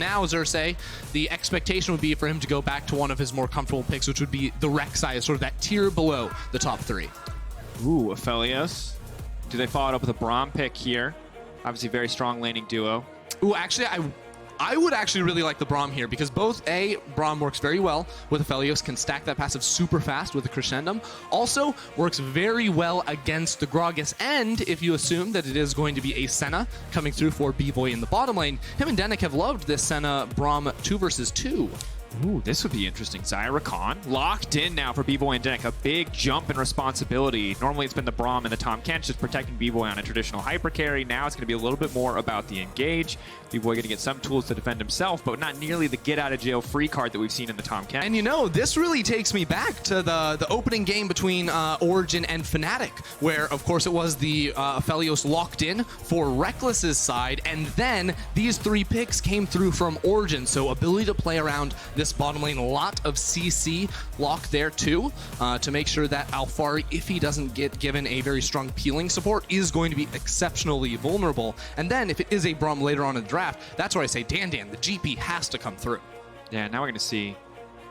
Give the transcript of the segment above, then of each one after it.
Now, Xerxes, the expectation would be for him to go back to one of his more comfortable picks, which would be the Rek'Sai, sort of that tier below the top 3. Ooh, Aphelios. Do they follow it up with a Braum pick here? Obviously, very strong laning duo. Ooh, actually, I would actually really like the Braum here because both Braum works very well with Aphelios, can stack that passive super fast with the Crescendum. Also works very well against the Gragas, and if you assume that it is going to be a Senna coming through for B-Boy in the bottom lane, him and Denik have loved this Senna Braum 2 versus 2. Ooh, this would be interesting. Zyra Khan locked in now for B-Boy and Denik. A big jump in responsibility. Normally it's been the Braum and the Tahm Kench just protecting B-Boy on a traditional hyper carry. Now it's going to be a little bit more about the engage. B-Boy going to get some tools to defend himself, but not nearly the get-out-of-jail-free card that we've seen in the Tahm Kench. And you know, this really takes me back to the opening game between Origen and Fnatic, where, of course, it was the Aphelios locked in for Reckless's side, and then these 3 picks came through from Origen, so ability to play around this bottom lane, a lot of CC lock there too, to make sure that Alphari, if he doesn't get given a very strong peeling support, is going to be exceptionally vulnerable. And then if it is a Braum later on in the draft, that's where I say, Dan, the GP has to come through. Yeah, now we're going to see,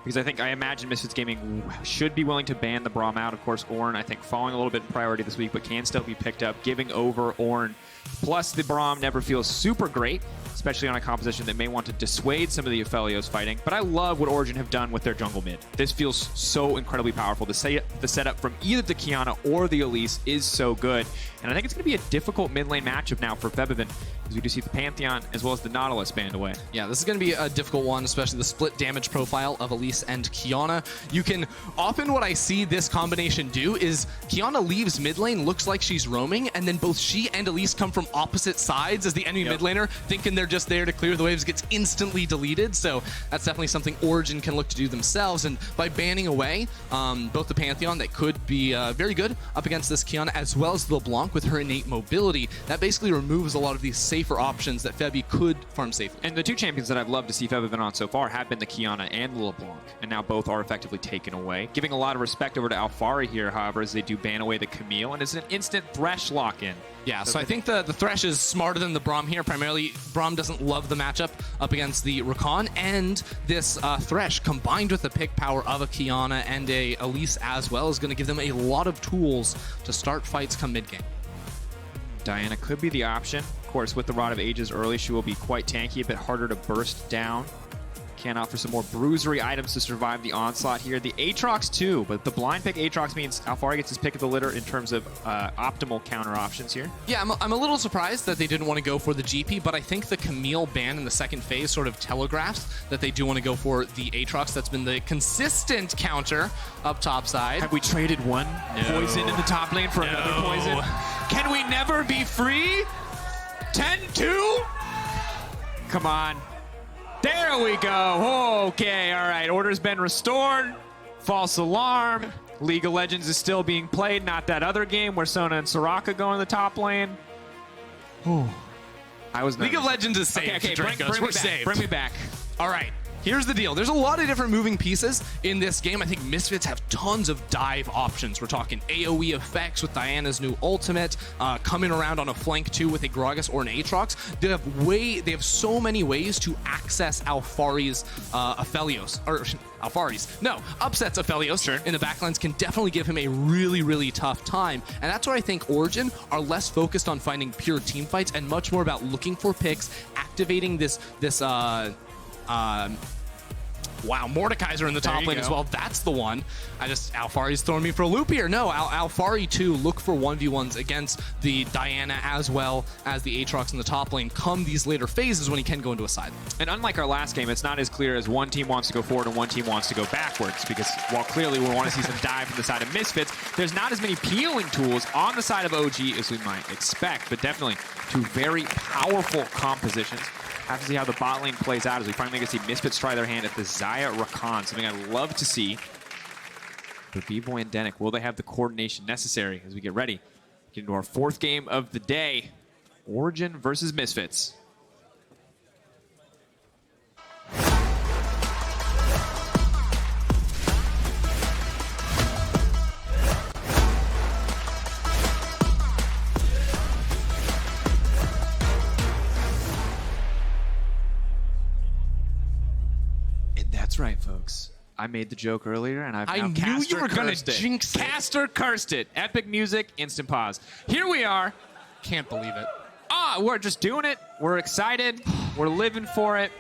because I imagine Misfits Gaming should be willing to ban the Braum out. Of course, Ornn, I think, falling a little bit in priority this week, but can still be picked up, giving over Ornn. Plus, the Braum never feels super great, especially on a composition that may want to dissuade some of the Aphelios fighting. But I love what Origen have done with their jungle mid. This feels so incredibly powerful. The setup from either the Qiyana or the Elise is so good. And I think it's going to be a difficult mid lane matchup now for Febiven, because we do see the Pantheon as well as the Nautilus banned away. Yeah, this is going to be a difficult one, especially the split damage profile of Elise and Qiyana. You can, often what I see this combination do is Qiyana leaves mid lane, looks like she's roaming, and then both she and Elise come from opposite sides as the enemy mid laner, thinking they're just there to clear the waves, gets instantly deleted. So that's definitely something Origen can look to do themselves. And by banning away both the Pantheon, that could be very good up against this Qiyana, as well as the LeBlanc with her innate mobility, that basically removes a lot of these safer options that Febby could farm safely. And the 2 champions that I've loved to see Febiven on so far have been the Qiyana and the LeBlanc, and now both are effectively taken away. Giving a lot of respect over to Alphari here, however, as they do ban away the Camille, and it's an instant Thresh lock-in. Yeah, so I think the Thresh is smarter than the Braum here. Primarily, Braum doesn't love the matchup up against the Rakan, and this Thresh, combined with the pick power of a Qiyana and a Elise as well, is going to give them a lot of tools to start fights come mid-game. Diana could be the option. Of course, with the Rod of Ages early, she will be quite tanky, a bit harder to burst down. Can offer some more bruisery items to survive the onslaught here. The Aatrox too, but the blind pick Aatrox means Alphari gets his pick of the litter in terms of optimal counter options here. Yeah, I'm a little surprised that they didn't want to go for the GP, but I think the Camille ban in the second phase sort of telegraphs that they do want to go for the Aatrox. That's been the consistent counter up top side. Have we traded one poison in the top lane for another poison? Can we never be free? 10-2? Come on. There we go. Okay, all right. Order's been restored. False alarm. League of Legends is still being played, not that other game where Sona and Soraka go in the top lane. I was League of Legends is safe. Okay, bring We're saved. Bring me back. All right. Here's the deal. There's a lot of different moving pieces in this game. I think Misfits have tons of dive options. We're talking AoE effects with Diana's new ultimate, coming around on a flank too with a Gragas or an Aatrox. They have so many ways to access Alphari's Aphelios, or upsets Aphelios in the backlines can definitely give him a really, really tough time. And that's where I think Origen are less focused on finding pure team fights and much more about looking for picks, activating this Mordekaiser in the top lane as well. That's the one. Alphari's throwing me for a loop here. No, Alphari too, look for 1v1s against the Diana as well as the Aatrox in the top lane come these later phases when he can go into a side lane. And unlike our last game, it's not as clear as one team wants to go forward and one team wants to go backwards, because while clearly we want to see some dive from the side of Misfits, there's not as many peeling tools on the side of OG as we might expect, but definitely 2 very powerful compositions. Have to see how the bot lane plays out as we finally get to see Misfits try their hand at the Xayah Rakan, something I'd love to see for B-Boy and Denik. Will they have the coordination necessary as we get ready? Get into our 4th game of the day, Origen versus Misfits. That's right, folks. I made the joke earlier, and I knew you were going to jinx it. Caster cursed it. Epic music, instant pause. Here we are. Can't believe it. We're just doing it. We're excited. We're living for it.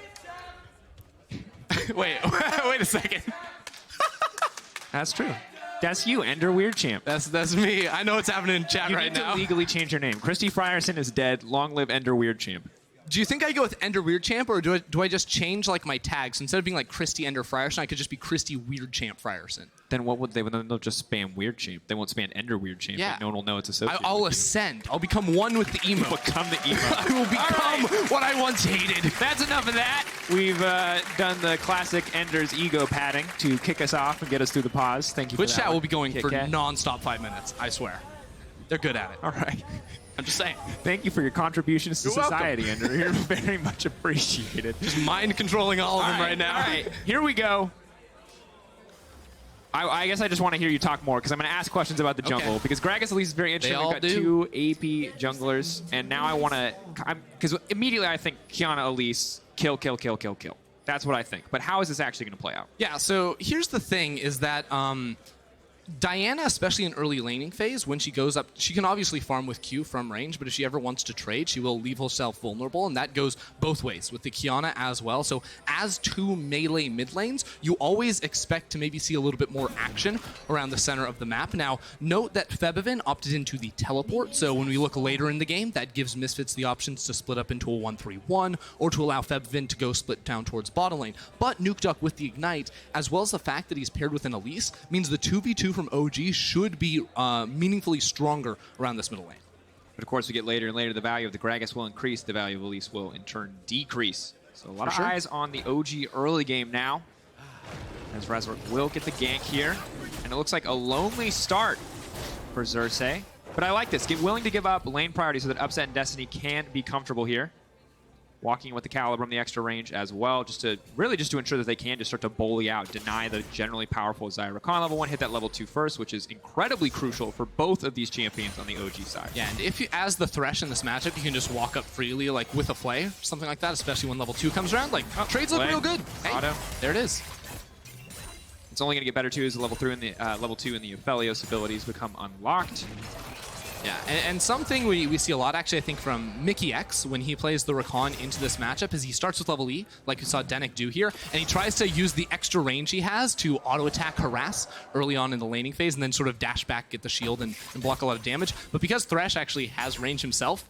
Wait a second. That's true. That's you, Ender Weird Champ. That's me. I know what's happening in chat right now. You need to legally change your name. Christy Frierson is dead. Long live Ender Weird Champ. Do you think I go with Ender Weird Champ, or do I just change like my tags? Instead of being like Christy Ender Frierson, I could just be Christy Weird Champ Frierson. Then what would they? Then they'll just spam Weird Champ. They won't spam Ender Weird Champ. Yeah. Like no one will know it's associated. I'll ascend. I'll become one with the emo. You'll become the emo. I will become what I once hated. That's enough of that. We've done the classic Ender's ego padding to kick us off and get us through the pause. Thank you. Twitch chat will be going Kit for Kat. non-stop 5 minutes. I swear. They're good at it. All right. I'm just saying. Thank you for your contributions to You're society, welcome. Ender. You're very much appreciated. Just mind controlling all of them right now. All right, here we go. I guess I just want to hear you talk more because I'm going to ask questions about the jungle because Gragas Elise is very interesting. We've got two AP junglers, and now I want to because immediately I think Kiana Elise kill. That's what I think. But how is this actually going to play out? Yeah, so here's the thing is that Diana, especially in early laning phase, when she goes up, she can obviously farm with Q from range, but if she ever wants to trade, she will leave herself vulnerable, and that goes both ways with the Kiana as well. So as two melee mid lanes, you always expect to maybe see a little bit more action around the center of the map. Now, note that Febiven opted into the teleport, so when we look later in the game, that gives Misfits the options to split up into a 1-3-1, or to allow Febiven to go split down towards bottom lane. But Nukeduck with the Ignite, as well as the fact that he's paired with an Elise, means the 2v2 from OG should be meaningfully stronger around this middle lane. But of course, we get later and later, the value of the Gragas will increase, the value of Elise will in turn decrease. So a lot of eyes on the OG early game now, as Razork will get the gank here. And it looks like a lonely start for Xerxes. But I like this. Get willing to give up lane priority so that Upset and Destiny can be comfortable here. Walking with the Calibrum, the extra range as well, just to ensure that they can just start to bully out, deny the generally powerful Zyra. Rakan level 1, hit that level 2 first, which is incredibly crucial for both of these champions on the OG side. Yeah, and if you, as the Thresh in this matchup, you can just walk up freely, like with a flay, something like that, especially when level 2 comes around. Like, trades look real good. Hey, auto. There it is. It's only going to get better too as the level 2 and the Aphelios abilities become unlocked. Yeah, and something we see a lot, actually, I think, from Mickey X when he plays the Rakan into this matchup is he starts with level E, like we saw Denik do here, and he tries to use the extra range he has to auto-attack harass early on in the laning phase, and then sort of dash back, get the shield, and block a lot of damage. But because Thresh actually has range himself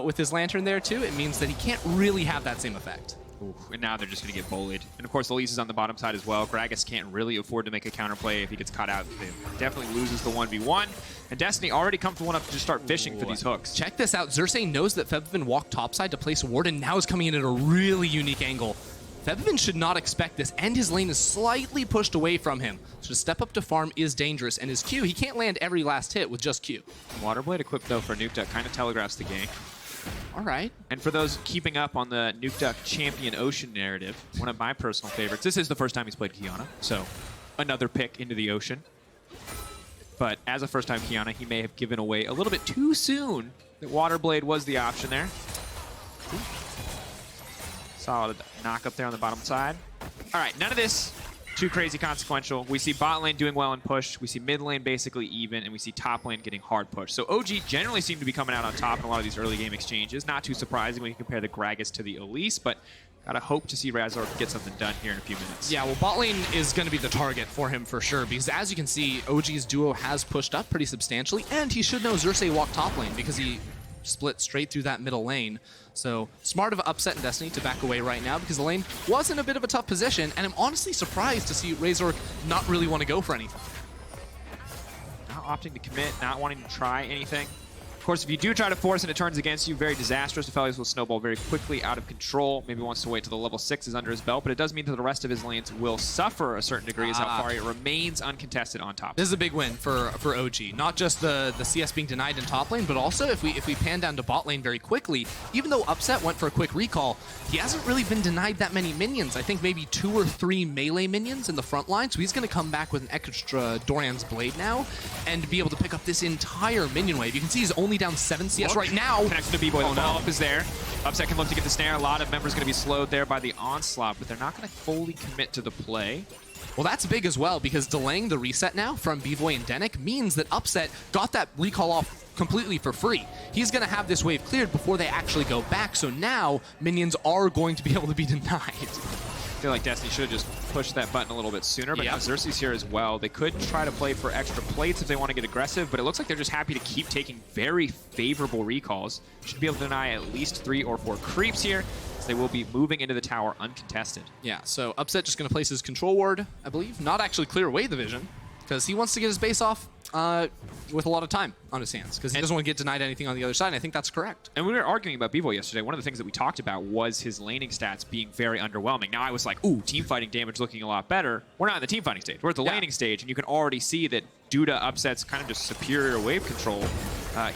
with his Lantern there, too, it means that he can't really have that same effect. Ooh, and now they're just going to get bullied. And of course, Elise is on the bottom side as well. Gragas can't really afford to make a counterplay if he gets caught out. He definitely loses the 1v1. And Destiny already comfortable enough to just start fishing for these hooks. Check this out. Xerxes knows that Febiven walked topside to place a ward, and now is coming in at a really unique angle. Febiven should not expect this, and his lane is slightly pushed away from him. So to step up to farm is dangerous, and his Q, he can't land every last hit with just Q. Waterblade equipped, though, for Nukeduck kind of telegraphs the gank. All right. And for those keeping up on the Nukeduck Champion Ocean narrative, one of my personal favorites, this is the first time he's played Kiana, so another pick into the Ocean. But as a first-time Kiana, he may have given away a little bit too soon that Waterblade was the option there. Ooh. Solid knock up there on the bottom side. All right, none of this too crazy consequential. We see bot lane doing well in push. We see mid lane basically even, and we see top lane getting hard push. So OG generally seem to be coming out on top in a lot of these early game exchanges. Not too surprising when you compare the Gragas to the Elise, but gotta hope to see Razork get something done here in a few minutes. Yeah, well, bot lane is going to be the target for him for sure, because as you can see, OG's duo has pushed up pretty substantially, and he should know Xerxes walked top lane because he split straight through that middle lane. So smart of Upset and Destiny to back away right now because the lane was in a bit of a tough position, and I'm honestly surprised to see Razork not really want to go for anything. Not opting to commit, not wanting to try anything. Of course, if you do try to force and it turns against you, very disastrous. Aphelios will snowball very quickly out of control. Maybe wants to wait till the level 6 is under his belt, but it does mean that the rest of his lanes will suffer a certain degree as how far it remains uncontested on top. This is a big win for OG. Not just the CS being denied in top lane, but also if we pan down to bot lane very quickly, even though Upset went for a quick recall, he hasn't really been denied that many minions. I think maybe 2 or 3 melee minions in the front line, so he's going to come back with an extra Doran's Blade now and be able to pick up this entire minion wave. You can see he's only only down 7 CS right now. Connection to B-Boy. Oh, The no. follow-up is there. Upset can look to get the snare. A lot of members going to be slowed there by the onslaught, but they're not going to fully commit to the play. Well, that's big as well, because delaying the reset now from B-Boy and Denick means that Upset got that recall off completely for free. He's going to have this wave cleared before they actually go back, so now minions are going to be able to be denied. I feel like Destiny should have just pushed that button a little bit sooner, but Yep. now Xerxes here as well. They could try to play for extra plates if they want to get aggressive, but it looks like they're just happy to keep taking very favorable recalls. Should be able to deny at least 3 or 4 creeps here, as they will be moving into the tower uncontested. Yeah, so Upset just going to place his control ward, I believe. Not actually clear away the vision, because he wants to get his base off with a lot of time on his hands, because he doesn't want to get denied anything on the other side, and I think that's correct. And we were arguing about B-Boy yesterday. One of the things that we talked about was his laning stats being very underwhelming. Now I was like, ooh, team fighting damage looking a lot better. We're not in the team fighting stage. We're at the laning stage, and you can already see that due to Upset's kind of just superior wave control,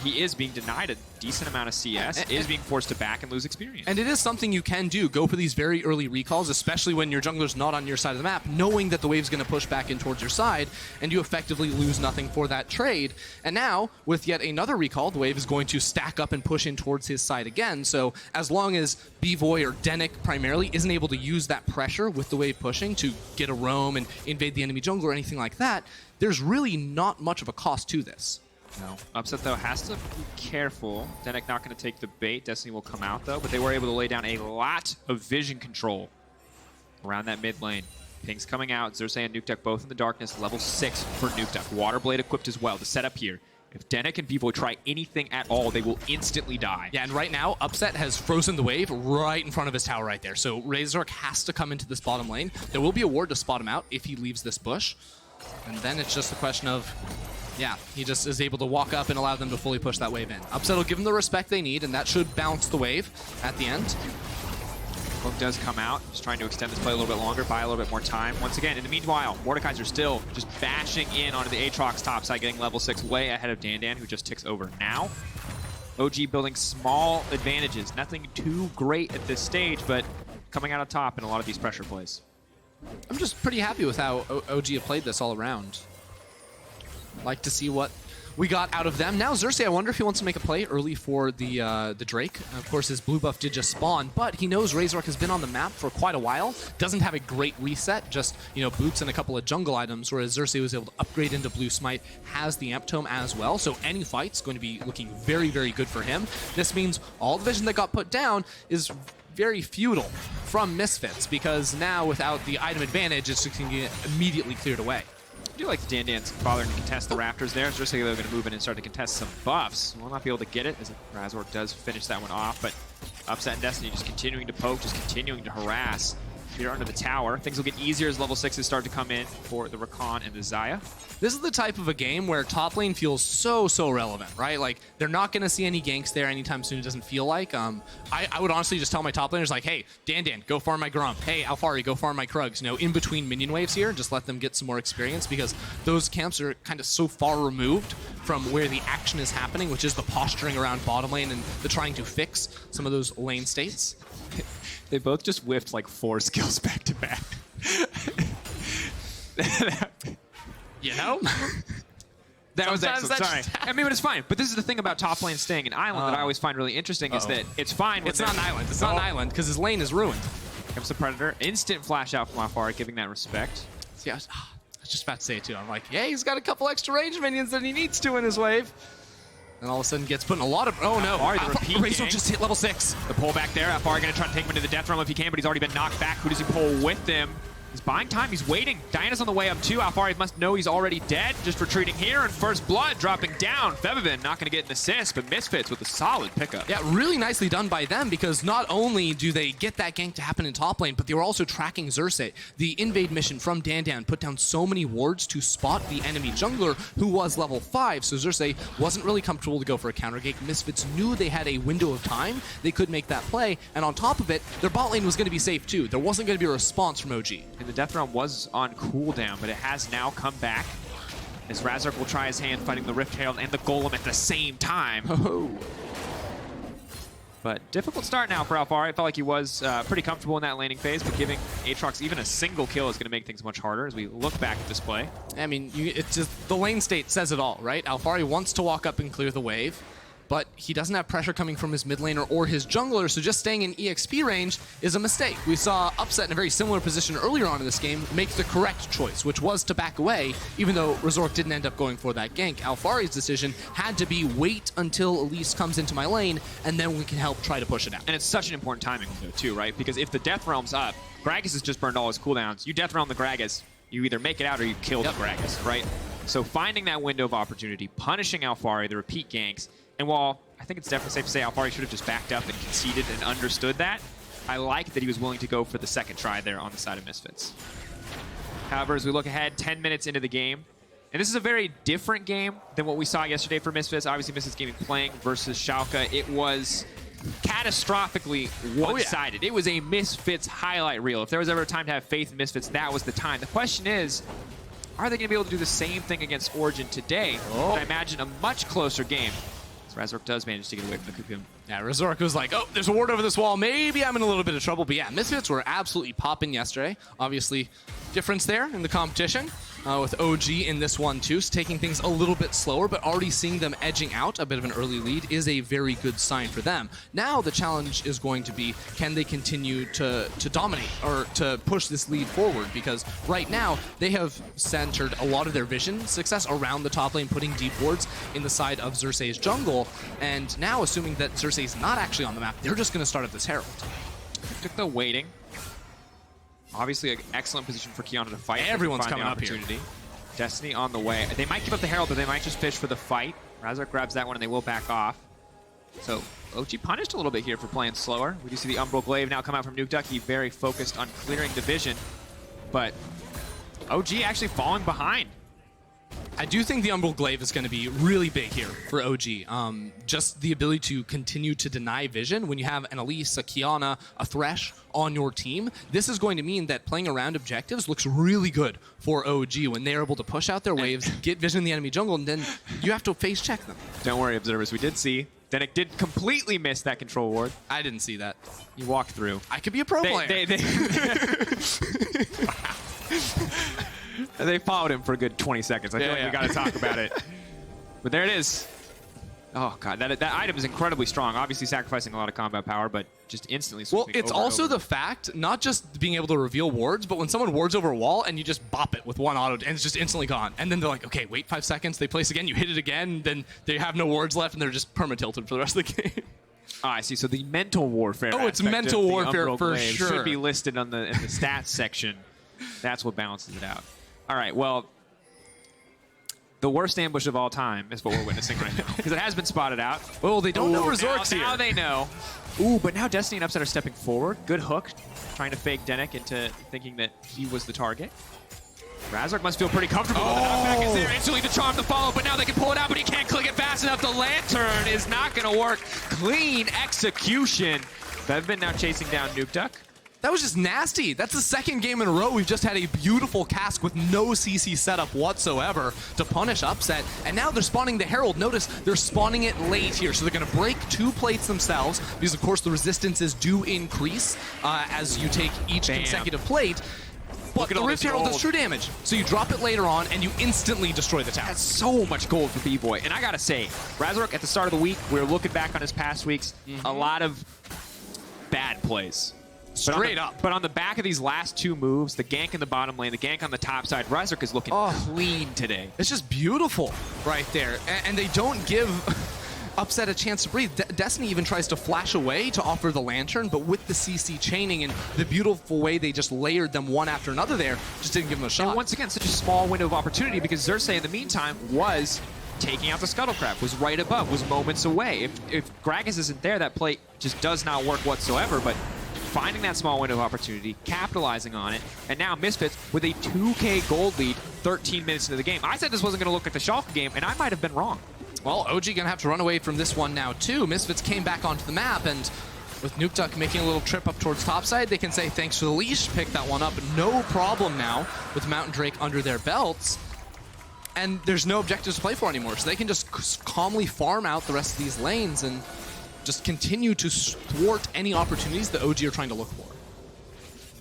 he is being denied a decent amount of CS, is being forced to back and lose experience. And it is something you can do. Go for these very early recalls, especially when your jungler's not on your side of the map, knowing that the wave's going to push back in towards your side, and you effectively lose nothing for that trade. And now, with yet another recall, the wave is going to stack up and push in towards his side again. So as long as B-Boy or Denick primarily isn't able to use that pressure with the wave pushing to get a roam and invade the enemy jungle or anything like that, there's really not much of a cost to this. No. Upset, though, has to be careful. Denick not going to take the bait. Destiny will come out, though, but they were able to lay down a lot of vision control around that mid lane. Ping's coming out. Xerxes and Nukeduck both in the darkness. Level 6 for Nukeduck. Waterblade equipped as well. The setup here. If Denick and B-Boy try anything at all, they will instantly die. Yeah, and right now, Upset has frozen the wave right in front of his tower right there. So Razork has to come into this bottom lane. There will be a ward to spot him out if he leaves this bush. And then it's just a question of, yeah, he just is able to walk up and allow them to fully push that wave in. Upset will give them the respect they need, and that should bounce the wave at the end. Hook does come out, just trying to extend this play a little bit longer, buy a little bit more time. Once again, in the meanwhile, Mordekaiser still just bashing in onto the Aatrox top side, getting level 6 way ahead of Dandan, who just ticks over now. OG building small advantages. Nothing too great at this stage, but coming out on top in a lot of these pressure plays. I'm just pretty happy with how OG have played this all around. Like to see what we got out of them. Now Xerxes, I wonder if he wants to make a play early for the Drake. Of course, his blue buff did just spawn, but he knows Razork has been on the map for quite a while. Doesn't have a great reset, just, you know, boots and a couple of jungle items, whereas Xerxes was able to upgrade into blue smite, has the amp tome as well, so any fight's going to be looking very, very good for him. This means all the vision that got put down is very futile from Misfits, because now without the item advantage, it's just going to get immediately cleared away. I do like Dandan's bothering to contest the Raptors there. Xerxes they're going to move in and start to contest some buffs. We'll not be able to get it as Razork does finish that one off, but Upset and Destiny just continuing to poke, just continuing to harass here under the tower. Things will get easier as level 6s start to come in for the Rakan and the Xayah. This is the type of a game where top lane feels so relevant, right? Like, they're not going to see any ganks there anytime soon, it doesn't feel like. I would honestly just tell my top laners, like, hey, Dandan, go farm my Grump. Hey, Alfari, go farm my Krugs. You know, in between minion waves here, just let them get some more experience, because those camps are kind of so far removed from where the action is happening, which is the posturing around bottom lane and the trying to fix some of those lane states. They both just whiffed like 4 skills back to back. You know? That was Sometimes excellent. that's- Sorry. I mean, but it's fine. But this is the thing about top lane staying an island that I always find really interesting is that it's fine. It's not an island. It's not an island, because his lane is ruined. Here comes the Predator. Instant flash out from Alfari, giving that respect. See, I was just about to say it too. I'm like, yeah, he's got a couple extra range minions that he needs to in his wave. And all of a sudden gets put in a lot of... Oh, no. Alfari, the repeat Razor gang. just hit level 6. The pull back there. Alfari going to try to take him into the death realm if he can, but he's already been knocked back. Who does he pull with him? He's buying time. He's waiting. Diana's on the way up, too. Alfari must know he's already dead. Just retreating here, and first blood dropping down. Fevivin not going to get an assist, but Misfits with a solid pickup. Yeah, really nicely done by them, because not only do they get that gank to happen in top lane, but they were also tracking Xerxes. The invade mission from Dandan put down so many wards to spot the enemy jungler, who was level 5, so Xerxes wasn't really comfortable to go for a counter gank. Misfits knew they had a window of time. They could make that play, and on top of it, their bot lane was going to be safe too. There wasn't going to be a response from OG. And the death realm was on cooldown, but it has now come back. As Razork will try his hand fighting the Rift Herald and the Golem at the same time. Oh. But difficult start now for Alfari. It felt like he was pretty comfortable in that laning phase, but giving Aatrox even a single kill is going to make things much harder as we look back at this play. I mean, it's just the lane state says it all, right? Alfari wants to walk up and clear the wave, but he doesn't have pressure coming from his mid laner or his jungler, so just staying in EXP range is a mistake. We saw Upset in a very similar position earlier on in this game make the correct choice, which was to back away, even though Razork didn't end up going for that gank. Alphari's decision had to be wait until Elise comes into my lane, and then we can help try to push it out. And it's such an important timing window too, right? Because if the Death Realm's up, Gragas has just burned all his cooldowns. You Death Realm the Gragas, you either make it out or you kill the Gragas, right? So finding that window of opportunity, punishing Alphari, the repeat ganks, and while I think it's definitely safe to say Alphari should have just backed up and conceded and understood that, I like that he was willing to go for the second try there on the side of Misfits. However, as we look ahead, 10 minutes into the game, and this is a very different game than what we saw yesterday for Misfits. Obviously, Misfits Gaming playing versus Schalke. It was catastrophically one-sided. It was a Misfits highlight reel. If there was ever a time to have faith in Misfits, that was the time. The question is, are they going to be able to do the same thing against Origen today? I imagine a much closer game. So Razork does manage to get away from the Cocoon. Yeah, Razork was like, oh, there's a ward over this wall. Maybe I'm in a little bit of trouble. But yeah, Misfits were absolutely popping yesterday. Obviously, difference there in the competition. With OG in this one too, so taking things a little bit slower, but already seeing them edging out a bit of an early lead is a very good sign for them. Now the challenge is going to be, can they continue to dominate or to push this lead forward? Because right now they have centered a lot of their vision success around the top lane, putting deep wards in the side of Xerxes' jungle, and now assuming that Xerxes is not actually on the map, they're just going to start at this Herald. Took the waiting. Obviously, an excellent position for Kiana to fight. Everyone's coming up here. Destiny on the way. They might give up the Herald, but they might just fish for the fight. Razork grabs that one, and they will back off. So OG punished a little bit here for playing slower. We do see the Umbral Glaive now come out from Nukeduck. He's very focused on clearing division, but OG actually falling behind. I do think the Umbral Glaive is going to be really big here for OG. Just the ability to continue to deny vision when you have an Elise, a Kiana, a Thresh on your team. This is going to mean that playing around objectives looks really good for OG when they're able to push out their waves, get vision in the enemy jungle, and then you have to face check them. Don't worry, observers. We did see. Then it did completely miss that control ward. I didn't see that. You walked through. I could be a pro player. They followed him for a good 20 seconds. I feel like we got to talk about it. But there it is. Oh, God. That item is incredibly strong. Obviously sacrificing a lot of combat power, but just instantly sweeping. Well, it's also the fact, not just being able to reveal wards, but when someone wards over a wall and you just bop it with one auto and it's just instantly gone. And then they're like, okay, wait 5 seconds. They place again. You hit it again. Then they have no wards left and they're just perma-tilted for the rest of the game. Oh, I see. So the mental warfare. Oh, it's mental warfare for sure. Should be listed on in the stats section. That's what balances it out. All right, well, the worst ambush of all time is what we're witnessing right now. Because it has been spotted out. Well, they don't know Razork's here. Now they know. Ooh, but now Destiny and Upset are stepping forward. Good hook, trying to fake Denik into thinking that he was the target. Razork must feel pretty comfortable with the knockback. Is there instantly the charm to follow, but now they can pull it out, but he can't click it fast enough. The lantern is not going to work. Clean execution. Bevman now chasing down Nukeduck. That was just nasty. That's the second game in a row we've just had a beautiful cask with no CC setup whatsoever to punish Upset. And now they're spawning the Herald. Notice they're spawning it late here. So they're going to break 2 plates themselves because, of course, the resistances do increase as you take each consecutive plate. But the Rift Herald does true damage. So you drop it later on and you instantly destroy the tower. That's so much gold for B-Boy. And I got to say, Razork at the start of the week, we were looking back on his past weeks, a lot of bad plays. Straight up. But on the back of these last 2 moves, the gank in the bottom lane, the gank on the top side, Razork is looking clean today. It's just beautiful right there. And they don't give Upset a chance to breathe. Destiny even tries to flash away to offer the lantern, but with the CC chaining and the beautiful way they just layered them one after another there, just didn't give them a shot. And once again, such a small window of opportunity because Xerxes in the meantime was taking out the Scuttlecraft, was right above, was moments away. If Gragas isn't there, that play just does not work whatsoever, but finding that small window of opportunity, capitalizing on it, and now Misfits with a 2K gold lead 13 minutes into the game. I said this wasn't going to look like the Schalke game, and I might have been wrong. Well, OG going to have to run away from this one now, too. Misfits came back onto the map, and with Nukeduck making a little trip up towards topside, they can say thanks for the leash, pick that one up. No problem now with Mountain Drake under their belts. And there's no objectives to play for anymore, so they can just calmly farm out the rest of these lanes and just continue to thwart any opportunities that OG are trying to look for.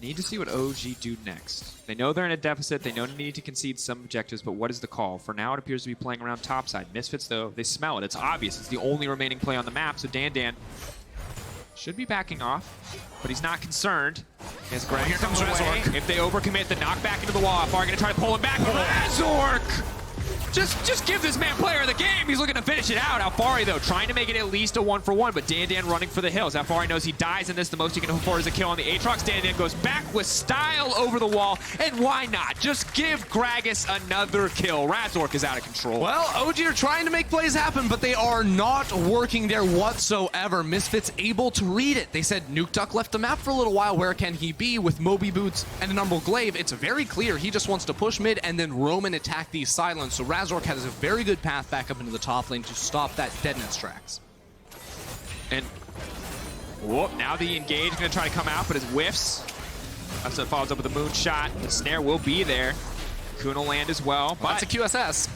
Need to see what OG do next. They know they're in a deficit. They know they need to concede some objectives, but what is the call? For now, it appears to be playing around topside. Misfits, though, they smell it. It's obvious. It's the only remaining play on the map, so Dan should be backing off, but he's not concerned. As Greg here comes Razork. If they overcommit, the knockback into the wall. Alfari going to try to pull him back. Razork! Just give this man player of the game. He's looking to finish it out. Alfari, though, trying to make it at least a 1-for-1, but Dan running for the hills. Alfari knows he dies in this. The most he can hope for is a kill on the Aatrox. Dan goes back with style over the wall, and why not? Just give Gragas another kill. Razork is out of control. Well, OG are trying to make plays happen, but they are not working there whatsoever. Misfits able to read it. They said Nuke Duck left the map for a little while. Where can he be? With Moby Boots and an Umbral Glaive, it's very clear he just wants to push mid and then roam and attack these silos. So Razork has a very good path back up into the top lane to stop that deadness tracks. And whoop, now the engage going to try to come out, but his whiffs. Upset follows up with a moonshot. The snare will be there. Kun will land as well. But that's a QSS.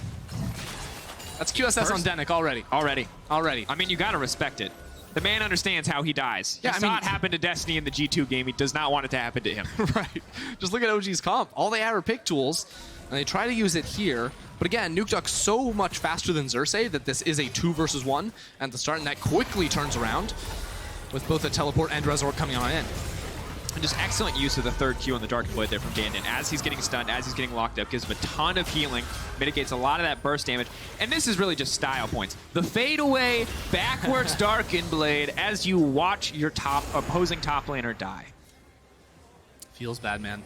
That's QSS on Denick already. Already. I mean, you got to respect it. The man understands how he dies. Yeah, He saw it happen to Destiny in the G2 game. He does not want it to happen to him. Right. Just look at OG's comp. All they have are pick tools, and they try to use it here. But again, Nuke Duck's so much faster than Xerxes that this is a 2 versus 1 at the start, and that quickly turns around with both a teleport and Razork coming on in. And just excellent use of the third Q on the Dark Blade there from Dan. As he's getting stunned, as he's getting locked up, gives him a ton of healing, mitigates a lot of that burst damage. And this is really just style points. The fade away, backwards Darkened Blade as you watch your opposing top laner die. Feels bad, man.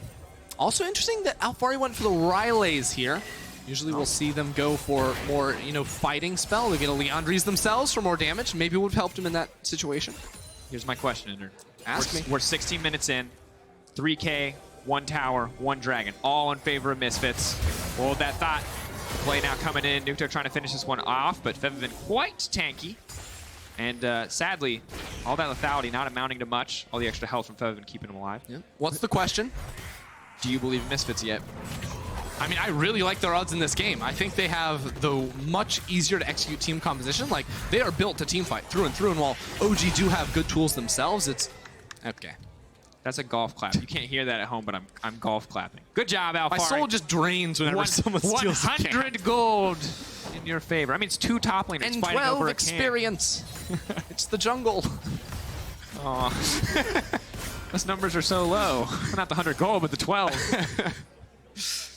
Also interesting that Alfari went for the Rylays here. Usually we'll see them go for more, fighting spell. They get a Leandries themselves for more damage. Maybe it would have helped him in that situation. Here's my question, Ender. Ask me. We're 16 minutes in. 3K, 1 tower, 1 dragon. All in favor of Misfits. We'll hold that thought. The play now coming in. Nuke Duck trying to finish this one off, but Fev have been quite tanky. And sadly, all that lethality not amounting to much. All the extra health from Fev have been keeping him alive. Yeah. What's the question? Do you believe in Misfits yet? I mean, I really like their odds in this game. I think they have the much easier to execute team composition. Like, they are built to team fight through and through, and while OG do have good tools themselves, it's okay. That's a golf clap. You can't hear that at home, but I'm golf clapping. Good job, Alfari. My soul just drains whenever someone steals 100 gold in your favor. I mean, it's 2 top laners and fighting 12 over experience. It's the jungle. Aw. Those numbers are so low. Not the 100 gold, but the 12.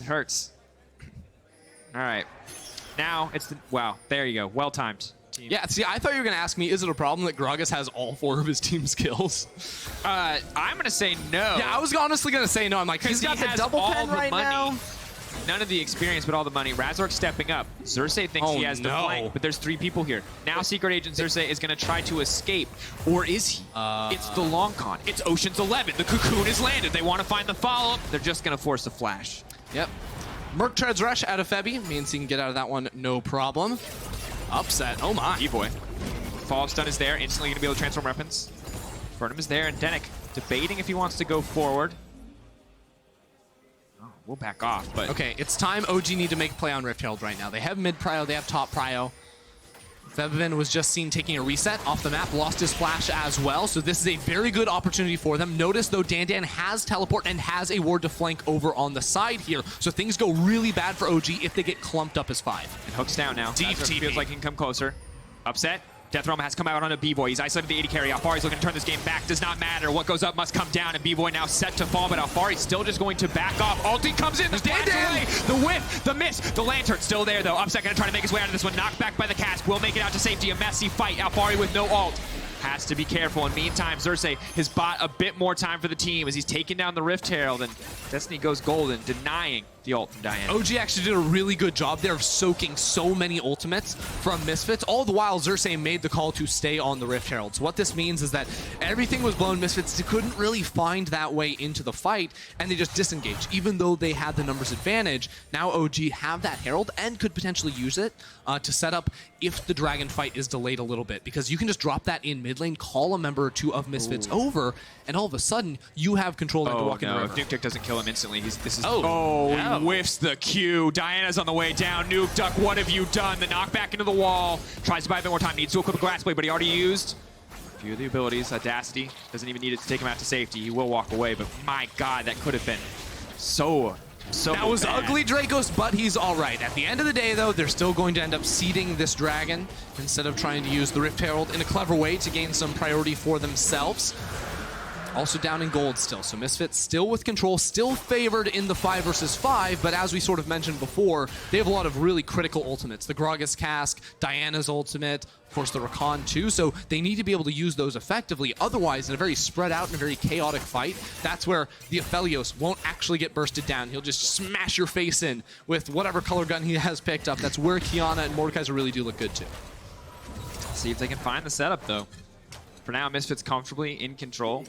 It hurts. All right. Now it's the... Wow. There you go. Well timed. Team. Yeah, see, I thought you were going to ask me, is it a problem that Gragas has all 4 of his team's kills? I'm going to say no. Yeah, I was honestly going to say no. I'm like, he's got the double pen right now. None of the experience, but all the money. Razork stepping up. Xerxes thinks he has the flank, but there's 3 people here. Now Secret Agent Xerxes is going to try to escape. Or is he? It's the long con. It's Ocean's 11. The cocoon is landed. They want to find the follow-up. They're just going to force a flash. Yep. Merc Treads Rush out of Febby. Means he can get out of that one, no problem. Upset. Oh my. E-boy. Follow-up stun is there. Instantly going to be able to transform weapons. Burnham is there, and Denick debating if he wants to go forward. Oh, we'll back off, but... Okay, it's time OG need to make a play on Rift Herald right now. They have mid prio, they have top prio. Fevin was just seen taking a reset off the map, lost his flash as well, so this is a very good opportunity for them. Notice, though, Dan has teleport and has a ward to flank over on the side here, so things go really bad for OG if they get clumped up as 5. And Hook's down now. Deep TP. Feels like he can come closer. Upset. Death Realm has come out on a B-Boy. He's isolated the 80 carry. Alfari's looking to turn this game back. Does not matter. What goes up must come down, and B-Boy now set to fall, but Alfari's still just going to back off. Ulti comes in. The splash away. The whiff. The miss. The lantern still there, though. Upset going to try to make his way out of this one. Knocked back by the cask. Will make it out to safety. A messy fight. Alfari with no ult. Has to be careful. In the meantime, Xerxes has bought a bit more time for the team as he's taking down the Rift Herald, and Destiny goes golden, denying the ult from Diana. OG actually did a really good job there of soaking so many ultimates from Misfits. All the while, Xerxes made the call to stay on the Rift Herald. So what this means is that everything was blown. Misfits couldn't really find that way into the fight, and they just disengaged. Even though they had the numbers advantage, now OG have that Herald and could potentially use it to set up if the Dragon fight is delayed a little bit. Because you can just drop that in mid lane, call a member or 2 of Misfits over, and all of a sudden, you have control to walk in the river. If Nuke Duck doesn't kill him instantly, he no. whiffs the Q. Diana's on the way down. Nuke Duck, what have you done? The knockback into the wall. Tries to buy a bit more time. Needs to equip a Glass Blade, but he already used few of the abilities. Audacity doesn't even need it to take him out to safety. He will walk away, but my God, that could have been so that was bad. ugly, Dracos, but he's all right. At the end of the day, though, they're still going to end up seeding this dragon instead of trying to use the Rift Herald in a clever way to gain some priority for themselves. Also down in gold still, so Misfits still with control, still favored in the 5 versus 5, but as we sort of mentioned before, they have a lot of really critical ultimates. The Gragas Cask, Diana's ultimate, of course the Rakan too, so they need to be able to use those effectively. Otherwise, in a very spread out and a very chaotic fight, that's where the Aphelios won't actually get bursted down. He'll just smash your face in with whatever color gun he has picked up. That's where Qiyana and Mordekaiser really do look good too. See if they can find the setup though. For now, Misfits comfortably in control.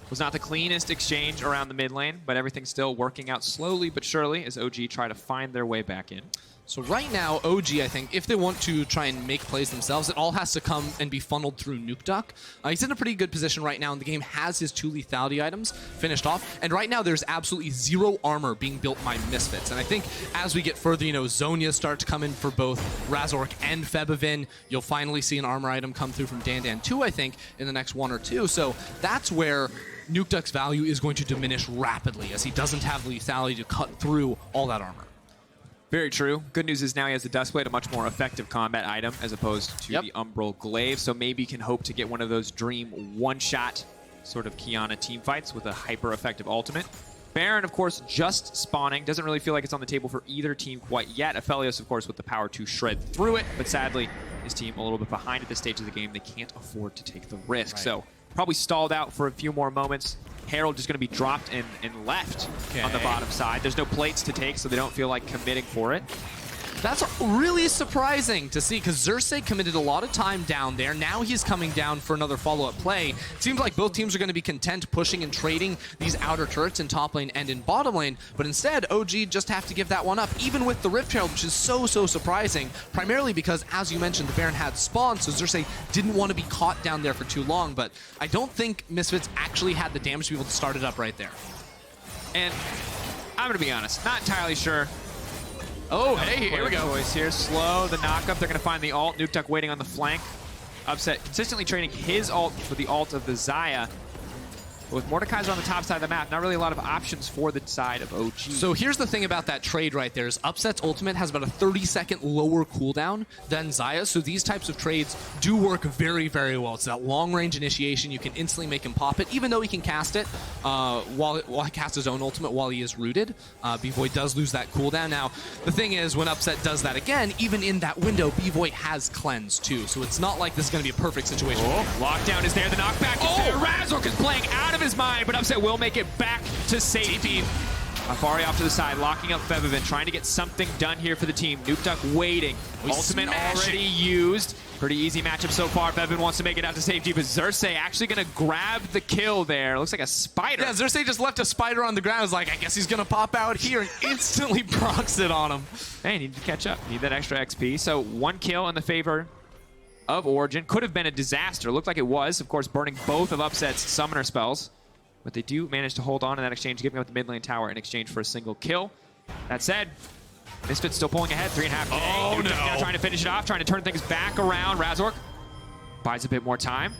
Was not the cleanest exchange around the mid lane, but everything's still working out slowly but surely as OG try to find their way back in. So right now, OG, I think, if they want to try and make plays themselves, it all has to come and be funneled through Nuke Duck. He's in a pretty good position right now, and the game has his 2 lethality items finished off. And right now, there's absolutely 0 armor being built by Misfits. And I think as we get further, Zhonya start to come in for both Razork and Febivin. You'll finally see an armor item come through from Dandan too, I think, in the next 1 or 2. So that's where Nuke Duck's value is going to diminish rapidly, as he doesn't have lethality to cut through all that armor. Very true. Good news is now he has the Dustblade, a much more effective combat item as opposed to the Umbral Glaive, so maybe can hope to get one of those dream one-shot sort of Qiyana team fights with a hyper-effective ultimate. Baron, of course, just spawning. Doesn't really feel like it's on the table for either team quite yet. Aphelios, of course, with the power to shred through it, but sadly, his team a little bit behind at this stage of the game. They can't afford to take the risk, so probably stalled out for a few more moments. Herald just going to be dropped and left on the bottom side. There's no plates to take, so they don't feel like committing for it. That's really surprising to see, because Xerxes committed a lot of time down there. Now he's coming down for another follow-up play. It seems like both teams are going to be content pushing and trading these outer turrets in top lane and in bottom lane, but instead, OG just have to give that one up, even with the Rift Herald, which is so surprising, primarily because, as you mentioned, the Baron had spawned, so Xerxes didn't want to be caught down there for too long, but I don't think Misfits actually had the damage to be able to start it up right there. And I'm going to be honest, not entirely sure. Oh, hey, here we go. Choice here. Slow the knockup. They're going to find the ult. Nuke Duck waiting on the flank. Upset consistently trading his ult for the ult of the Xayah. But with Mordekaiser on the top side of the map, not really a lot of options for the side of OG. So here's the thing about that trade right there is Upset's ultimate has about a 30-second lower cooldown than Xayah, so these types of trades do work very well. It's that long-range initiation. You can instantly make him pop it, even though he can cast it while he casts his own ultimate while he is rooted. B-Void does lose that cooldown. Now, the thing is, when Upset does that again, even in that window, B-Void has cleanse too, so it's not like this is going to be a perfect situation. Lockdown is there. The knockback is there. Razork is playing out of his mind, but Upset will make it back to safety. Afari off to the side, locking up Febivin, trying to get something done here for the team. Nuke Duck waiting. Ultimate already used. Pretty easy matchup so far. Febivin wants to make it out to safety, but Xerxes actually going to grab the kill there. Looks like a spider. Yeah, Xerxes just left a spider on the ground. It's like, I guess he's going to pop out here and instantly procs it on him. Hey, need to catch up. Need that extra XP. So 1 kill in the favor of Origen. Could have been a disaster. Looked like it was. Of course, burning both of Upset's summoner spells. But they do manage to hold on in that exchange, giving up the mid lane tower in exchange for a single kill. That said, Misfits still pulling ahead, 3.5K. Oh, no. Now trying to finish it off, trying to turn things back around. Razork buys a bit more time.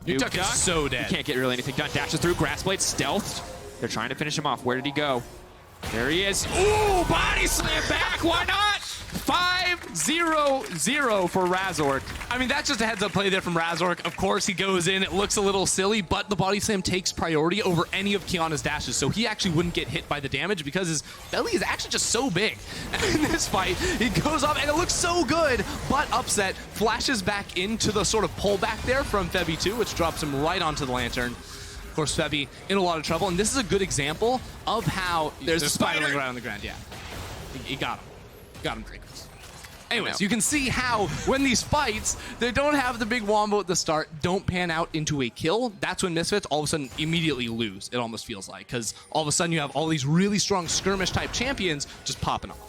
Nuke Duck is so dead. He can't get really anything done. Dashes through, Grassblade stealthed. They're trying to finish him off. Where did he go? There he is. Ooh, body slam back. Why not? 5-0-0 for Razork. I mean, that's just a heads-up play there from Razork. Of course, he goes in. It looks a little silly, but the body slam takes priority over any of Qiyana's dashes, so he actually wouldn't get hit by the damage because his belly is actually just so big. And in this fight, he goes up, and it looks so good, but Upset flashes back into the sort of pullback there from Febi 2, which drops him right onto the lantern. Of course, Febi in a lot of trouble, and this is a good example of how there's a spider right on the ground. Yeah, he got him. Got him, Dracos. Anyways, you can see how when these fights, they don't have the big wombo at the start, don't pan out into a kill. That's when Misfits all of a sudden immediately lose, it almost feels like, because all of a sudden you have all these really strong skirmish-type champions just popping off.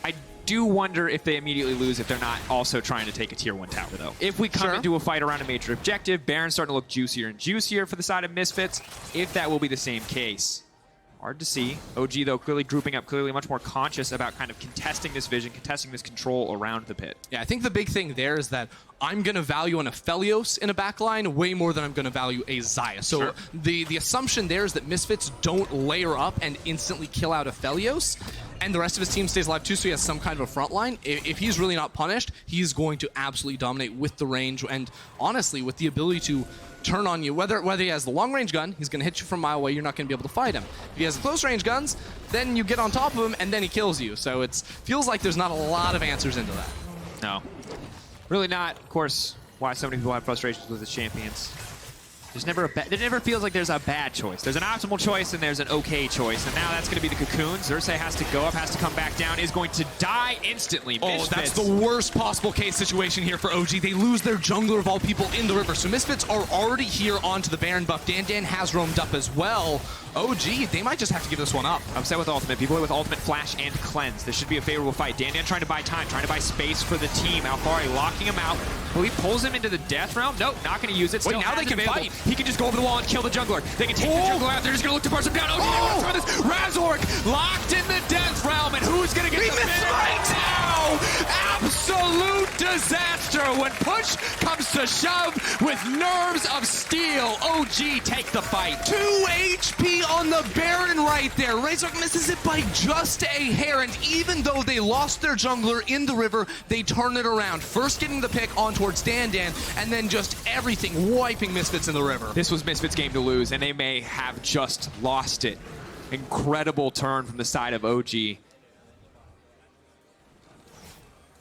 I do wonder if they immediately lose if they're not also trying to take a tier 1 tower, though. If we come into a fight around a major objective, Baron's starting to look juicier and juicier for the side of Misfits, if that will be the same case. Hard to see. OG, though, clearly grouping up, clearly much more conscious about kind of contesting this vision, contesting this control around the pit. Yeah, I think the big thing there is that I'm going to value an Aphelios in a backline way more than I'm going to value a Xayah. So Sure. the assumption there is that Misfits don't layer up and instantly kill out Aphelios, and the rest of his team stays alive too, so he has some kind of a front line. If he's really not punished, he's going to absolutely dominate with the range, and honestly, with the ability to turn on you. Whether he has the long-range gun, he's going to hit you from a mile away, you're not going to be able to fight him. If he has the close-range guns, then you get on top of him, and then he kills you. So it feels like there's not a lot of answers into that. No. Really not. Of course, why so many people have frustrations with the champions. There's never there never feels like there's a bad choice. There's an optimal choice and there's an okay choice. And now that's going to be the cocoon. Xerxes has to go up, has to come back down, is going to die instantly. Oh, that's the worst possible case situation here for OG. They lose their jungler of all people in the river. So Misfits are already here onto the Baron buff. Dan has roamed up as well. OG, they might just have to give this one up. Upset with ultimate. People with ultimate flash and cleanse. This should be a favorable fight. Dan trying to buy time, trying to buy space for the team. Alfari locking him out. Will he pulls him into the death realm? Nope, not going to use it. Still now they can fight. He can just go over the wall and kill the jungler. They can take the jungler out. They're just going to look to burst him down. OG, this Razork locked in the death realm, and who's going to get the fight now? Absolute disaster when push comes to shove with nerves of steel. OG take the fight. 2 HP on the Baron right there. Razork misses it by just a hair, and even though they lost their jungler in the river, they turn it around. First getting the pick on towards Dan, and then just everything wiping Misfits in the river. This was Misfits' game to lose, and they may have just lost it. Incredible turn from the side of OG.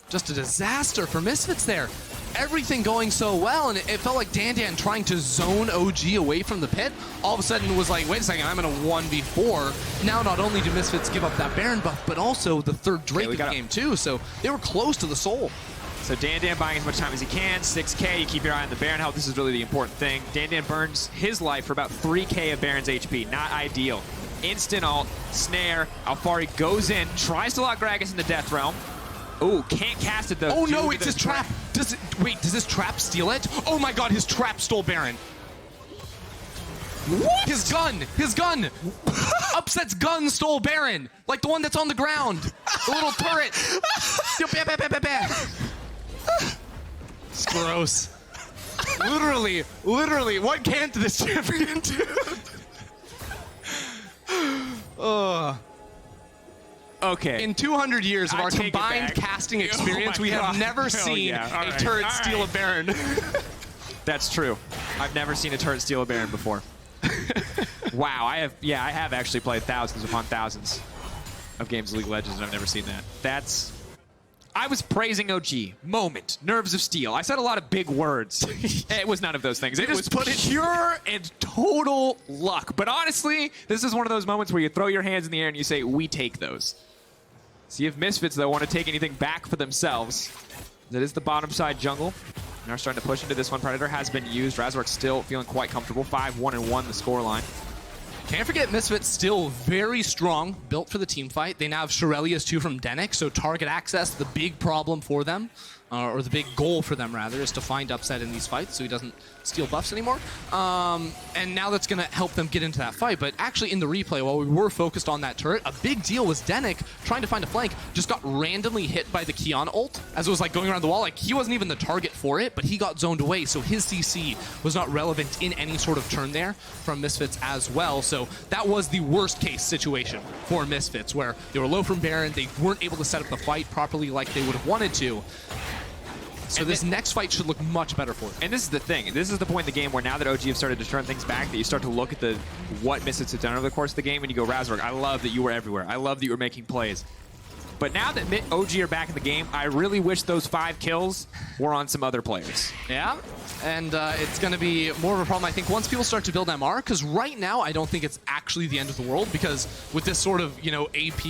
Just a disaster for Misfits there. Everything going so well, and it felt like Dan trying to zone OG away from the pit, all of a sudden was like, wait a second, I'm in a 1v4. Now not only do Misfits give up that Baron buff, but also the third Drake in the game too, so they were close to the soul. So Dan buying as much time as he can, 6k, you keep your eye on the Baron health, this is really the important thing. Dan burns his life for about 3k of Baron's HP, not ideal. Instant ult, snare, Alfari goes in, tries to lock Gragas in the death realm. Oh, can't cast it though. Oh no, it's his trap. Does his trap steal it? Oh my god, his trap stole Baron. What? His gun! Upset's gun stole Baron. Like the one that's on the ground. The little turret. It's gross. Literally, what can't this champion do? Okay. In 200 years of our combined casting experience, we have never seen a turret steal a Baron. That's true. I've never seen a turret steal a Baron before. Wow, I have actually played thousands upon thousands of games of League of Legends, and I've never seen that. I was praising OG. Moment. Nerves of steel. I said a lot of big words. It was none of those things. It was pure and total luck. But honestly, this is one of those moments where you throw your hands in the air and you say, we take those. See if Misfits, though, want to take anything back for themselves. That is the bottom side jungle. Now starting to push into this one. Predator has been used. Razork still feeling quite comfortable. 5-1-1 the scoreline. Can't forget Misfits still very strong, built for the team fight. They now have Shirelius too from Denick, so target access, the big problem for them, or the big goal for them rather, is to find Upset in these fights so he doesn't steal buffs anymore. And now that's going to help them get into that fight. But actually in the replay, while we were focused on that turret, a big deal was Denick trying to find a flank, just got randomly hit by the Kiana ult as it was like going around the wall. Like he wasn't even the target for it, but he got zoned away, so his CC was not relevant in any sort of turn there from Misfits as well. So that was the worst case situation for Misfits, where they were low from Baron, they weren't able to set up the fight properly like they would have wanted to. So this next fight should look much better for them. And this is the thing. This is the point in the game where now that OG have started to turn things back, that you start to look at what Misfits have done over the course of the game, and you go, Razork, I love that you were everywhere. I love that you were making plays. But now that OG are back in the game, I really wish those 5 kills were on some other players. Yeah, and it's going to be more of a problem, I think, once people start to build MR, because right now I don't think it's actually the end of the world, because with this sort of, AP,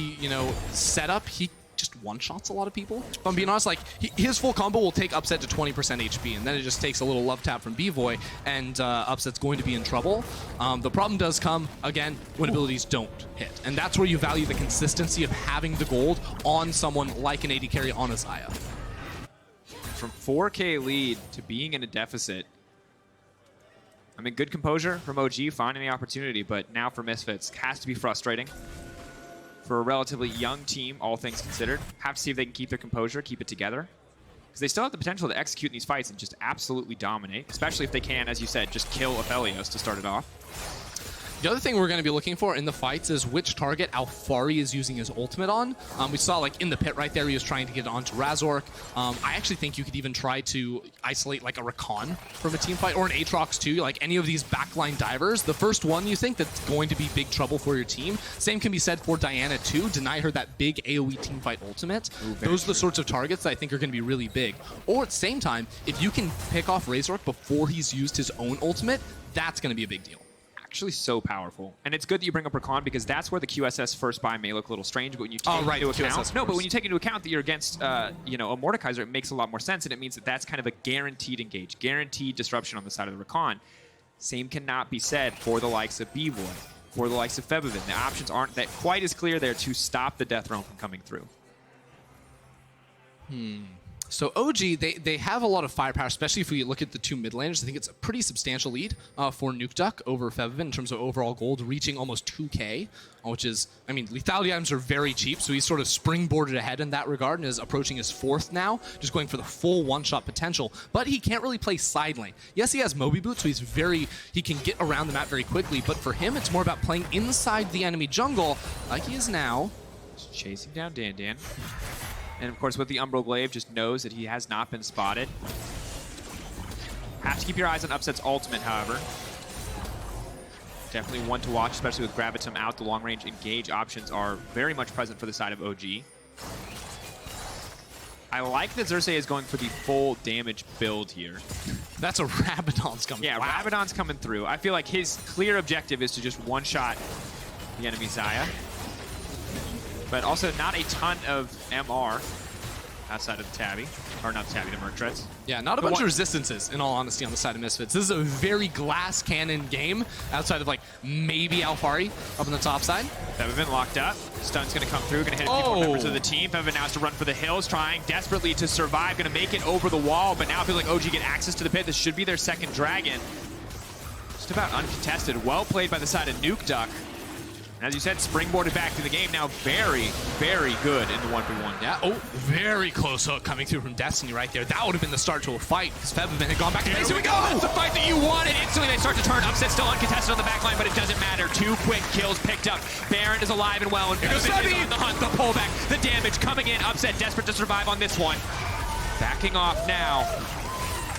setup, he just one-shots a lot of people. If I'm being honest, like, his full combo will take Upset to 20% HP, and then it just takes a little love tap from B-Voy, and Upset's going to be in trouble. The problem does come, again, when abilities don't hit. And that's where you value the consistency of having the gold on someone like an AD carry on a Xayah. From 4K lead to being in a deficit, I mean, good composure from OG, finding the opportunity, but now for Misfits, has to be frustrating. For a relatively young team, all things considered, have to see if they can keep their composure, keep it together. Because they still have the potential to execute in these fights and just absolutely dominate, especially if they can, as you said, just kill Aphelios to start it off. The other thing we're going to be looking for in the fights is which target Alfari is using his ultimate on. We saw like in the pit right there, he was trying to get onto Razork. I actually think you could even try to isolate like a Rakan from a team fight or an Aatrox too, like any of these backline divers. The first one you think that's going to be big trouble for your team. Same can be said for Diana too. Deny her that big AoE team fight ultimate. Those are the sorts of targets that I think are going to be really big. Or at the same time, if you can pick off Razork before he's used his own ultimate, that's going to be a big deal. Actually so powerful. And it's good that you bring up Rakan because that's where the QSS first buy may look a little strange, but when you take into account but when you take into account that you're against you know, a Mordekaiser, it makes a lot more sense, and it means that that's kind of a guaranteed engage, guaranteed disruption on the side of the Rakan. Same cannot be said for the likes of B-Boy, for the likes of Febvin. The options aren't that quite as clear there to stop the Death Realm from coming through. So OG, they have a lot of firepower, especially if we look at the two mid laners. I think it's a pretty substantial lead for Nukeduck over Febvin in terms of overall gold, reaching almost 2K, which is, I mean, lethality items are very cheap, so he's sort of springboarded ahead in that regard and is approaching his fourth now, just going for the full one-shot potential. But he can't really play side lane. Yes, he has Moby Boots, so he can get around the map very quickly, but for him, it's more about playing inside the enemy jungle, like he is now. Just chasing down Dan. And of course, with the Umbral Glaive, just knows that he has not been spotted. Have to keep your eyes on Upset's ultimate, however. Definitely one to watch, especially with Gravitum out. The long-range engage options are very much present for the side of OG. I like that Xerxes is going for the full damage build here. That's a Rabadon's coming. Yeah, wow. Rabadon's coming through. I feel like his clear objective is to just one-shot the enemy Xayah. But also not a ton of MR outside of the Tabby. Or not the Tabby, the Merc Treads. Yeah, not a bunch of resistances, in all honesty, on the side of Misfits. This is a very glass cannon game outside of, like, maybe Alfari up on the top side. Febvin locked up. Stun's going to come through. Going to hit a few more members of the team. Febvin now has to run for the hills, trying desperately to survive. Going to make it over the wall, but now it feels like OG get access to the pit. This should be their second dragon. Just about uncontested. Well played by the side of Nukeduck. As you said, springboarded back to the game. Now very, very good in the 1v1. Yeah, very close hook coming through from Destiny right there. That would have been the start to a fight because Febvin had gone back. Here we go! That's the fight that you wanted. Instantly they start to turn. Upset still uncontested on the backline, but it doesn't matter. 2 quick kills picked up. Baron is alive and well, and Febvin is on the hunt. The pullback, the damage coming in. Upset desperate to survive on this one. Backing off now.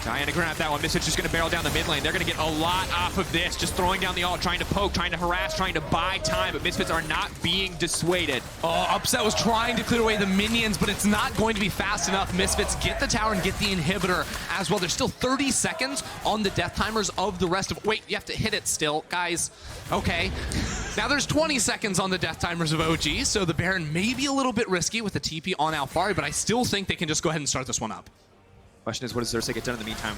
Diana grab that one. Misfits just going to barrel down the mid lane. They're going to get a lot off of this. Just throwing down the ult, trying to poke, trying to harass, trying to buy time. But Misfits are not being dissuaded. Oh, Upset was trying to clear away the minions, but it's not going to be fast enough. Misfits get the tower and get the inhibitor as well. There's still 30 seconds on the death timers of the rest of... Wait, you have to hit it still, guys. Okay. Now there's 20 seconds on the death timers of OG, so the Baron may be a little bit risky with the TP on Alfari, but I still think they can just go ahead and start this one up. Question is, what does Xerxes get done in the meantime?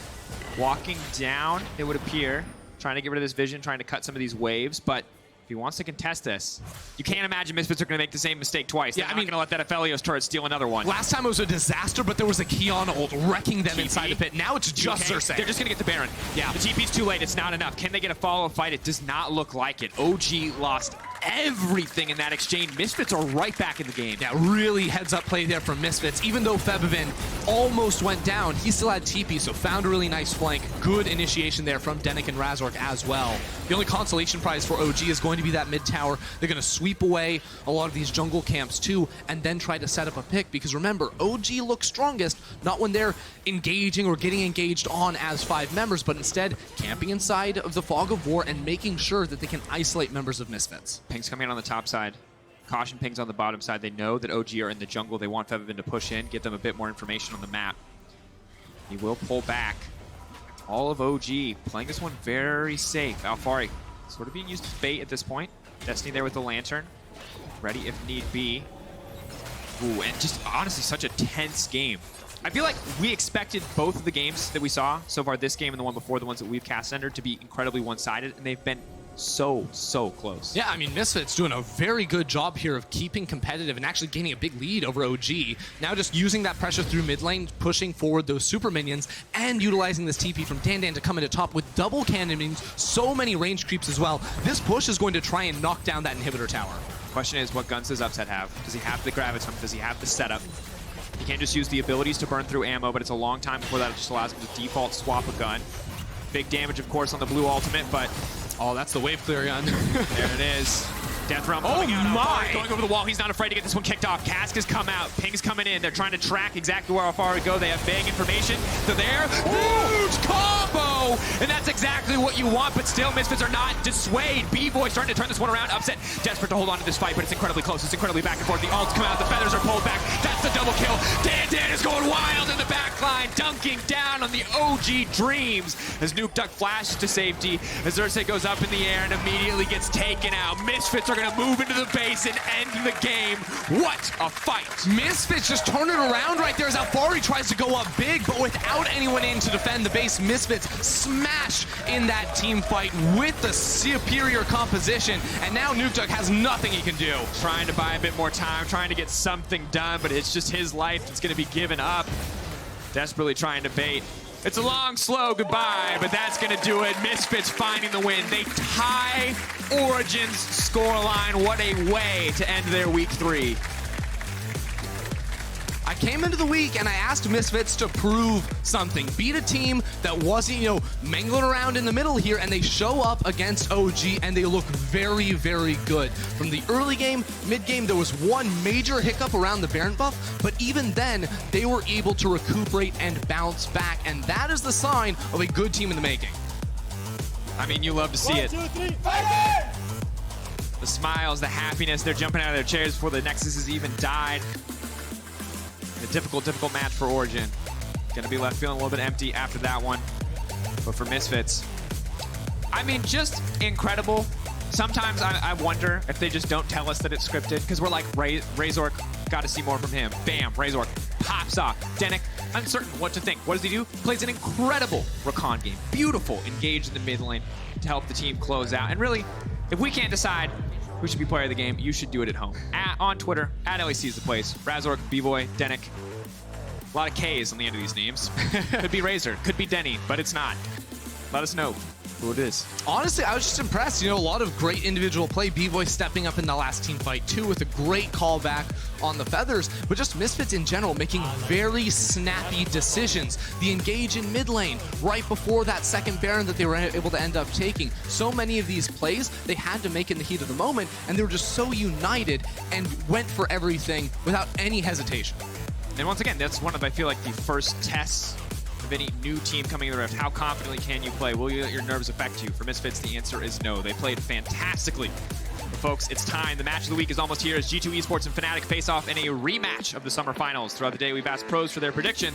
Walking down, it would appear, trying to get rid of this vision, trying to cut some of these waves, but if he wants to contest this, you can't imagine Misfits are going to make the same mistake twice. They're not going to let that Aphelios turret steal another one. Last time it was a disaster, but there was a Kiana ult wrecking them inside the pit. Now it's just Xerxes. They're just going to get the Baron. Yeah. The TP's too late. It's not enough. Can they get a follow-up fight? It does not look like it. OG lost everything in that exchange. Misfits are right back in the game. Yeah, really heads-up play there from Misfits. Even though Febvin almost went down, he still had TP, so found a really nice flank. Good initiation there from Denik and Razork as well. The only consolation prize for OG is going to be that mid tower. They're going to sweep away a lot of these jungle camps too, and then try to set up a pick, because remember, OG looks strongest not when they're engaging or getting engaged on as 5 members, but instead camping inside of the fog of war and making sure that they can isolate members of Misfits. Pings coming in on the top side. Caution pings on the bottom side. They know that OG are in the jungle. They want Febvin to push in, get them a bit more information on the map. He will pull back. All of OG playing this one very safe. Alfari sort of being used as bait at this point. Destiny there with the lantern. Ready if need be. Ooh, and just honestly such a tense game. I feel like we expected both of the games that we saw so far, this game and the one before, the ones that we've cast centered, to be incredibly one-sided, and they've been so close. Yeah, I mean, Misfits doing a very good job here of keeping competitive and actually gaining a big lead over OG. Now just using that pressure through mid lane, pushing forward those super minions, and utilizing this TP from Dan to come into top with double cannon minions, so many range creeps as well. This push is going to try and knock down that inhibitor tower. Question is, what guns does Upset have? Does he have the graviton? Does he have the setup? He can't just use the abilities to burn through ammo, but it's a long time before that. It just allows him to default swap a gun. Big damage, of course, on the blue ultimate, but... Oh, that's the wave clear gun. There it is. Death Realm coming out. My! Going over the wall. He's not afraid to get this one kicked off. Cask has come out. Ping's coming in. They're trying to track exactly where far we go. They have vague information. They're there. Huge combo! And that's exactly what you want, but still Misfits are not dissuade. B-Boy starting to turn this one around. Upset, desperate to hold on to this fight, but it's incredibly close. It's incredibly back and forth. The ults come out. The feathers are pulled back. That's the double kill. Dan is going wild in the back line, dunking down on the OG Dreams as Nuke Duck flashes to safety. As Xerxes goes up in the air and immediately gets taken out. Misfits are going to move into the base and end the game. What a fight. Misfits just turn it around right there as Alfari tries to go up big, but without anyone in to defend the base, Misfits smash in that team fight with the superior composition, and now Nuke Duck has nothing he can do. Trying to buy a bit more time, trying to get something done, but it's just his life that's going to be given up. Desperately trying to bait. It's a long, slow goodbye, but that's going to do it. Misfits finding the win. They tie Origen's scoreline. What a way to end their week 3. I came into the week and I asked Misfits to prove something. Beat a team that wasn't, mangling around in the middle here, and they show up against OG and they look very, very good. From the early game, mid game, there was one major hiccup around the Baron buff, but even then, they were able to recuperate and bounce back, and that is the sign of a good team in the making. I mean, you love to see it. 1, 2, 3, fight it! The smiles, the happiness, they're jumping out of their chairs before the Nexus has even died. A difficult match for Origen. Gonna be left feeling a little bit empty after that one. But for Misfits, I mean, just incredible. Sometimes I wonder if they just don't tell us that it's scripted, because we're like, Razork, got to see more from him. Bam, Razork pops off. Denik, uncertain what to think. What does he do? Plays an incredible Rakan game. Beautiful, engaged in the mid lane to help the team close out. And really, if we can't decide who should be player of the game, you should do it at home. On Twitter, @LEC is the place. Razork, B-Boy, Denik. A lot of K's on the end of these names. Could be Razor, could be Denny, but it's not. Let us know who it is. Honestly, I was just impressed. A lot of great individual play. B-Boy stepping up in the last team fight too with a great callback on the feathers, but just Misfits in general making very snappy decisions. The engage in mid lane right before that second Baron that they were able to end up taking. So many of these plays they had to make in the heat of the moment, and they were just so united and went for everything without any hesitation. And once again, that's one of, I feel like, the first tests of any new team coming in the Rift. How confidently can you play? Will you let your nerves affect you? For Misfits, the answer is no. They played fantastically. But folks, it's time. The match of the week is almost here as G2 Esports and Fnatic face off in a rematch of the summer finals. Throughout the day, we've asked pros for their predictions.